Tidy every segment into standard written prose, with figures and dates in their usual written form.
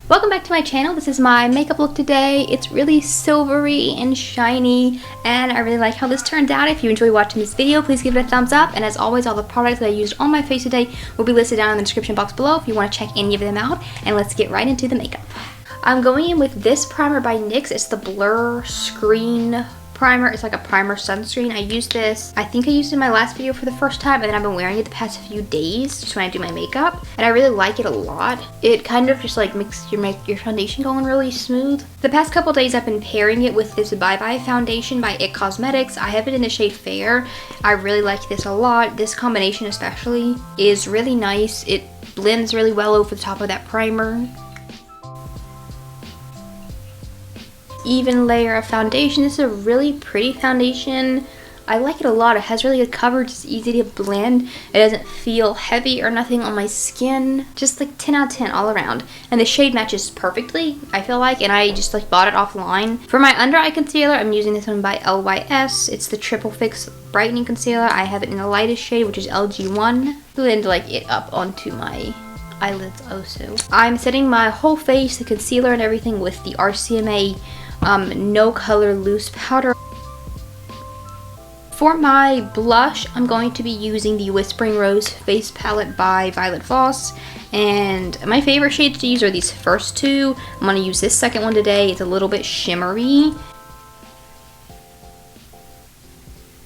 Welcome back to my channel. This is my makeup look today. It's really silvery and shiny and I really like how this turned out. If you enjoy watching this video, please give it a thumbs up, and as always, all the products that I used on my face today will be listed down in the description box below if you want to check any of them out. And let's get right into the makeup. I'm going in with this primer by NYX. It's the Blurscreen primer. It's like a primer sunscreen. I used this, I think I used it in my last video for the first time, and then I've been wearing it the past few days just when I do my makeup, and I really like it a lot. It kind of just like makes your foundation going really smooth. The past couple days I've been pairing it with this Bye Bye foundation by IT Cosmetics. I have it in the shade Fair. I really like this a lot. This combination especially is really nice. It blends really well over the top of that primer. Even layer of foundation. This is a really pretty foundation. I like it a lot. It has really good coverage. It's easy to blend. It doesn't feel heavy or nothing on my skin. Just like 10 out of 10 all around. And the shade matches perfectly, I feel like, and I just like bought it offline. For my under eye concealer, I'm using this one by LYS. It's the Triple Fix Brightening Concealer. I have it in the lightest shade, which is LG1. Blend like it up onto my eyelids also. I'm setting my whole face, the concealer and everything, with the RCMA no color loose powder. For my blush, I'm going to be using the Whispering Rose face palette by voss, and my favorite shades to use are these first two. I'm going to use this second one today. It's a little bit shimmery.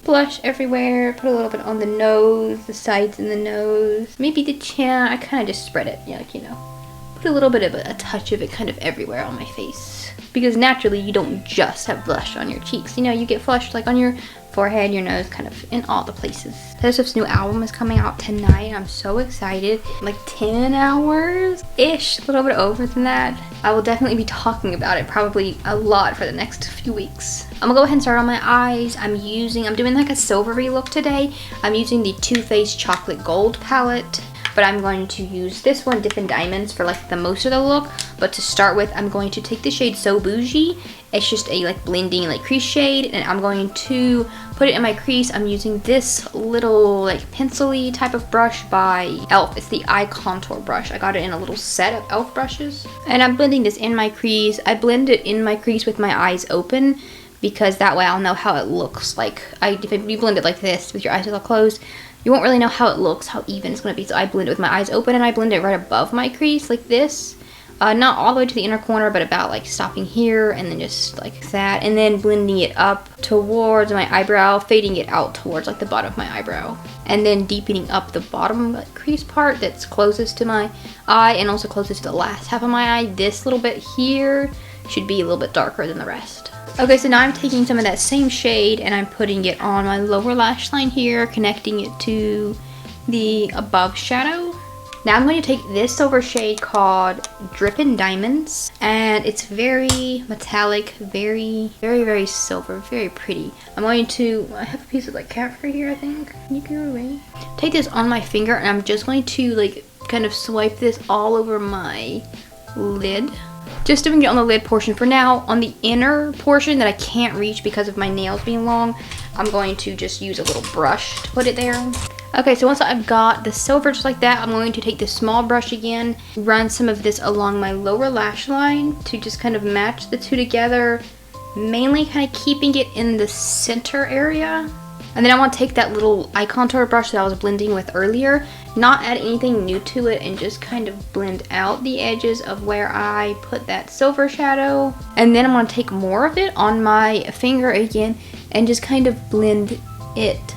Blush everywhere. Put a little bit on the nose, the sides and the nose, maybe the chin. I kind of just spread it, like, you know. Put a little bit of a touch of it kind of everywhere on my face. Because naturally, you don't just have blush on your cheeks. You know, you get blush like on your forehead, your nose, kind of in all the places. Taylor Swift's new album is coming out tonight. I'm so excited. Like 10 hours-ish, a little bit over than that. I will definitely be talking about it probably a lot for the next few weeks. I'm gonna go ahead and start on my eyes. I'm doing like a silvery look today. I'm using the Too Faced Chocolate Gold palette. But I'm going to use this one, Dippin' Diamonds, for like the most of the look. But to start with, I'm going to take the shade So Boujee. It's just a like blending like crease shade, and I'm going to put it in my crease. I'm using this little like pencil-y type of brush by e.l.f. It's the eye contour brush. I got it in a little set of e.l.f. brushes. And I'm blending this in my crease. I blend it in my crease with my eyes open, because that way I'll know how it looks like. If you blend it like this with your eyes all closed, you won't really know how it looks, how even it's going to be. So I blend it with my eyes open, and I blend it right above my crease like this. Not all the way to the inner corner, but about like stopping here and then just like that. And then blending it up towards my eyebrow, fading it out towards like the bottom of my eyebrow. And then deepening up the bottom like, crease part that's closest to my eye and also closest to the last half of my eye. This little bit here should be a little bit darker than the rest. Okay, so now I'm taking some of that same shade and I'm putting it on my lower lash line here, connecting it to the above shadow. Now I'm going to take this silver shade called Drippin' Diamonds, and it's very metallic, very silver, very pretty. I have a piece of like cat fur here, I think. You can away. Take this on my finger, and I'm just going to like kind of swipe this all over my lid. Just doing it on the lid portion for now. On the inner portion that I can't reach because of my nails being long, I'm going to just use a little brush to put it there. Okay, so once I've got the silver just like that, I'm going to take the small brush again, run some of this along my lower lash line to just kind of match the two together, mainly kind of keeping it in the center area. And then I want to take that little eye contour brush that I was blending with earlier, not add anything new to it, and just kind of blend out the edges of where I put that silver shadow. And then I'm going to take more of it on my finger again and just kind of blend it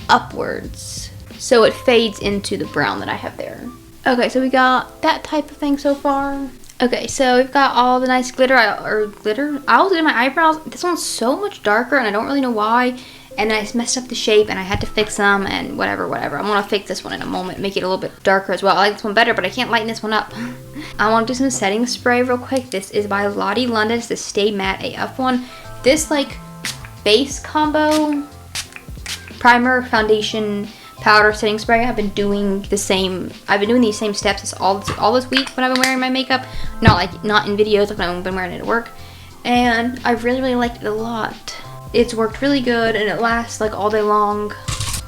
upwards so it fades into the brown that I have there. Okay, so we got that type of thing so far. Okay, so we've got all the nice glitter. I was in my eyebrows. This one's so much darker and I don't really know why. And I messed up the shape and I had to fix them and whatever. I'm gonna fix this one in a moment, make it a little bit darker as well. I like this one better, but I can't lighten this one up. I want to do some setting spray real quick. This is by Lottie London. It's the Stay Matte AF one. This like base combo primer, foundation, powder, setting spray. I've been doing these same steps all this week when I've been wearing my makeup. Not in videos, like when I've been wearing it at work. And I really liked it a lot. It's worked really good and it lasts like all day long.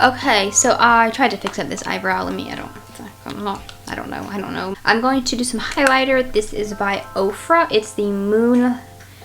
Okay, so I tried to fix up this eyebrow. It's I don't know. I'm going to do some highlighter. This is by Ofra. It's the Moon.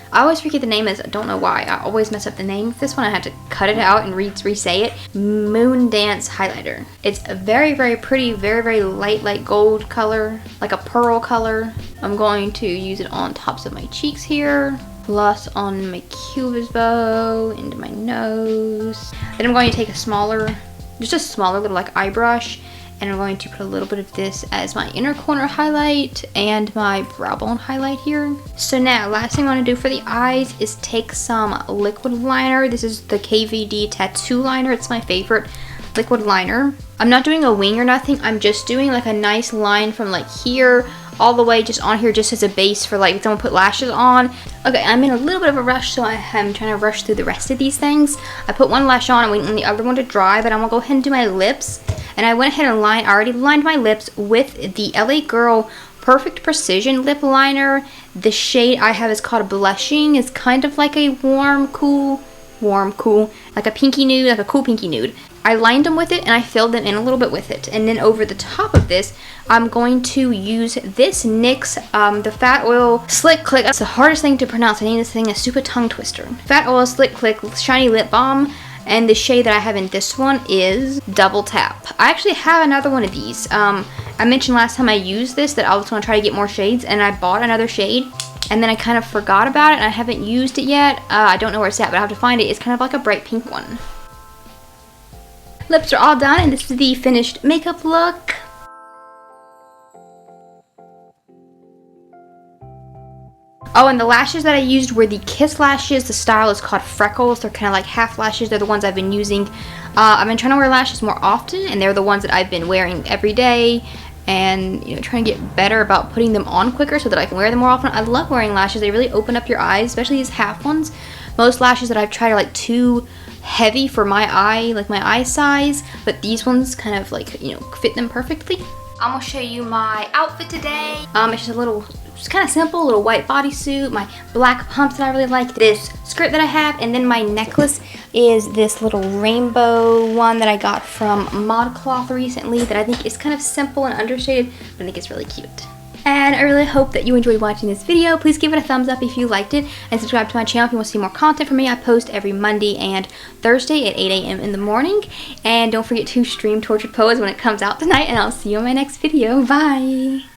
I always forget the name. I don't know why. I always mess up the name. This one I had to cut it out and re-say it. Moondance highlighter. It's a very, very pretty, very, very light gold color, like a pearl color. I'm going to use it on tops of my cheeks here, plus on my cupid's bow, into my nose. Then I'm going to take a smaller, just a smaller little like eye brush, and I'm going to put a little bit of this as my inner corner highlight and my brow bone highlight here. So now, last thing I want to do for the eyes is take some liquid liner. This is the KVD tattoo liner. It's my favorite liquid liner. I'm not doing a wing or nothing. I'm just doing like a nice line from like here all the way just on here, just as a base for like someone put lashes on. Okay, I'm in a little bit of a rush, so I'm trying to rush through the rest of these things. I put one lash on, I'm waiting on the other one to dry, but I'm gonna go ahead and do my lips. And I went ahead and I already lined my lips with the LA Girl Perfect Precision lip liner. The shade I have is called Blushing. It's kind of like a warm, cool, like a pinky nude, like a cool pinky nude. I lined them with it and I filled them in a little bit with it. And then over the top of this, I'm going to use this NYX, the Fat Oil Slick Click. That's the hardest thing to pronounce. I think this thing is super tongue twister. Fat Oil Slick Click Shiny Lip Balm. And the shade that I have in this one is Double Tap. I actually have another one of these. I mentioned last time I used this that I was going to try to get more shades, and I bought another shade. And then I kind of forgot about it, and I haven't used it yet. I don't know where it's at, but I have to find it. It's kind of like a bright pink one. Lips are all done, and this is the finished makeup look. Oh, and the lashes that I used were the Kiss lashes. The style is called Freckles. They're kind of like half lashes. They're the ones I've been using. I've been trying to wear lashes more often, and they're the ones that I've been wearing every day. And, you know, trying to get better about putting them on quicker so that I can wear them more often. I love wearing lashes. They really open up your eyes, especially these half ones. Most lashes that I've tried are like too heavy for my eye, like my eye size. But these ones kind of like, you know, fit them perfectly. I'm gonna show you my outfit today. It's just a little, just kind of simple, little white bodysuit, my black pumps that I really like, this skirt that I have, and then my necklace is this little rainbow one that I got from ModCloth recently that I think is kind of simple and understated, but I think it's really cute. And I really hope that you enjoyed watching this video. Please give it a thumbs up if you liked it, and subscribe to my channel if you want to see more content from me. I post every Monday and Thursday at 8 a.m. in the morning. And don't forget to stream Tortured Pose when it comes out tonight, and I'll see you in my next video. Bye!